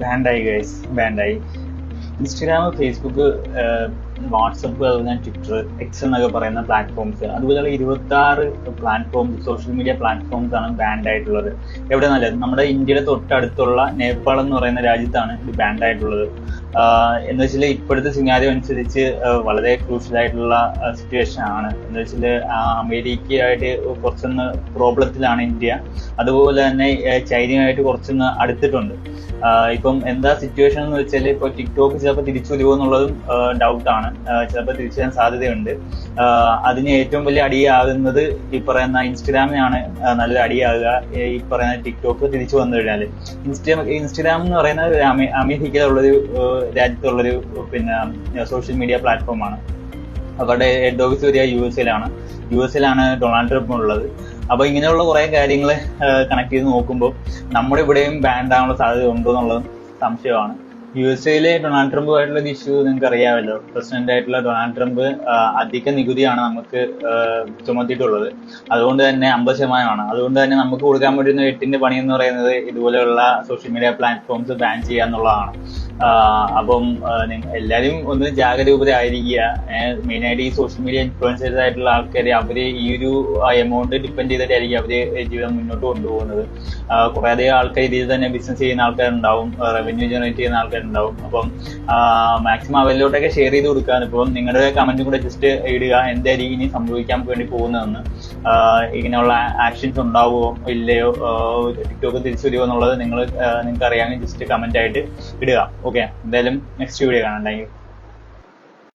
ബാൻഡായി guys, ബാൻഡായി. Instagram, Facebook, WhatsApp, അതുപോലെ Twitter, X എന്നൊക്കെ പറയുന്ന പ്ലാറ്റ്ഫോംസ്, അതുപോലെ 26 പ്ലാറ്റ്ഫോംസ്, സോഷ്യൽ മീഡിയ പ്ലാറ്റ്ഫോംസ് ആണ് ബാൻഡ് ആയിട്ടുള്ളത്. എവിടെ നല്ലത്, നമ്മുടെ ഇന്ത്യയുടെ തൊട്ടടുത്തുള്ള നേപ്പാൾ എന്ന് പറയുന്ന രാജ്യത്താണ് ഇത് ബാൻഡ് ആയിട്ടുള്ളത്. എന്ന് വെച്ചാൽ ഇപ്പോഴത്തെ സിനാരിയോ അനുസരിച്ച് വളരെ ക്രൂഷ്യൽ ആയിട്ടുള്ള സിറ്റുവേഷൻ ആണ്. എന്ന് വെച്ചാൽ അമേരിക്കയായിട്ട് കുറച്ചൊന്ന് പ്രോബ്ലത്തിലാണ് ഇന്ത്യ. അതുപോലെ തന്നെ ചൈനയുമായിട്ട് കുറച്ചൊന്ന് അടുത്തിട്ടുണ്ട്. ഇപ്പം എന്താ സിറ്റുവേഷൻ എന്ന് വെച്ചാൽ ഇപ്പോൾ ടിക്ടോക്ക് ചിലപ്പോൾ തിരിച്ചു വരുമോ എന്നുള്ളതും ഡൗട്ടാണ്. ചിലപ്പോൾ തിരിച്ചു വരാൻ സാധ്യതയുണ്ട്. അതിന് ഏറ്റവും വലിയ അടിയാകുന്നത് ഈ പറയുന്ന ഇൻസ്റ്റഗ്രാമിനാണ് നല്ലൊരു അടിയാകുക. ഈ പറയുന്ന ടിക്ടോക്ക് തിരിച്ചു വന്നു കഴിഞ്ഞാൽ ഇൻസ്റ്റഗ്രാം എന്ന് പറയുന്നത് അമേരിക്കയിലുള്ളൊരു രാജ്യത്തുള്ളൊരു സോഷ്യൽ മീഡിയ പ്ലാറ്റ്ഫോമാണ്. അവരുടെ ഹെഡ് ഓഫീസ് വരിക യു എസിലാണ് ഡൊണാൾഡ് ട്രംപ് ഉള്ളത്. അപ്പൊ ഇങ്ങനെയുള്ള കുറെ കാര്യങ്ങൾ കണക്ട് ചെയ്ത് നോക്കുമ്പോൾ നമ്മുടെ ഇവിടെയും ബാൻഡ് ആവാനുള്ള സാധ്യത ഉണ്ടോ എന്നുള്ളതും സംശയമാണ്. യു എസ് എയിലെ ഡൊണാൾഡ് ട്രംപുമായിട്ടുള്ള ഇഷ്യൂ നിങ്ങൾക്ക് അറിയാമല്ലോ. പ്രസിഡന്റ് ആയിട്ടുള്ള ഡൊണാൾഡ് ട്രംപ് അധിക നികുതിയാണ് നമുക്ക് ചുമത്തിയിട്ടുള്ളത്. അതുകൊണ്ട് തന്നെ 50%. അതുകൊണ്ട് തന്നെ നമുക്ക് കൊടുക്കാൻ പറ്റുന്ന 8ന്റെ പണി എന്ന് പറയുന്നത് ഇതുപോലെയുള്ള സോഷ്യൽ മീഡിയ പ്ലാറ്റ്ഫോംസ് ബാൻ ചെയ്യുക എന്നുള്ളതാണ്. അപ്പം എല്ലാവരും ഒന്ന് ജാഗരൂകരായിരിക്കുക. മെയിനായിട്ട് ഈ സോഷ്യൽ മീഡിയ ഇൻഫ്ലുവൻസേഴ്സ് ആയിട്ടുള്ള ആൾക്കാർ, അവര് ഈ ഒരു എമൗണ്ട് ഡിപ്പെൻഡ് ചെയ്തിട്ടായിരിക്കും അവര് ജീവിതം മുന്നോട്ട് കൊണ്ടുപോകുന്നത്. കുറെ അധികം ആൾക്കാർ ഇതിൽ തന്നെ ബിസിനസ് ചെയ്യുന്ന ആൾക്കാരുണ്ടാവും, റവന്യൂ ജനറേറ്റ് ചെയ്യുന്ന ആൾക്കാരുണ്ടാവും. അപ്പം മാക്സിമം അവരിലോട്ടൊക്കെ ഷെയർ ചെയ്ത് കൊടുക്കാൻ. ഇപ്പം നിങ്ങളുടെ കമന്റും കൂടെ ജസ്റ്റ് ഇടുക, എന്തായിരിക്കും ഇനി സംഭവിക്കാൻ വേണ്ടി പോകുന്നതെന്ന്. ഇങ്ങനെയുള്ള ആക്ഷൻസ് ഉണ്ടാവുമോ ഇല്ലയോ, ടിക്ടോക്ക് തിരിച്ചു വരുമോ എന്നുള്ളത് നിങ്ങൾക്ക് അറിയാമെങ്കിൽ ജസ്റ്റ് കമന്റ് ആയിട്ട് ഇടുക. ഓക്കെ, എന്തായാലും നെക്സ്റ്റ് വീഡിയോ കാണാം. Thank you.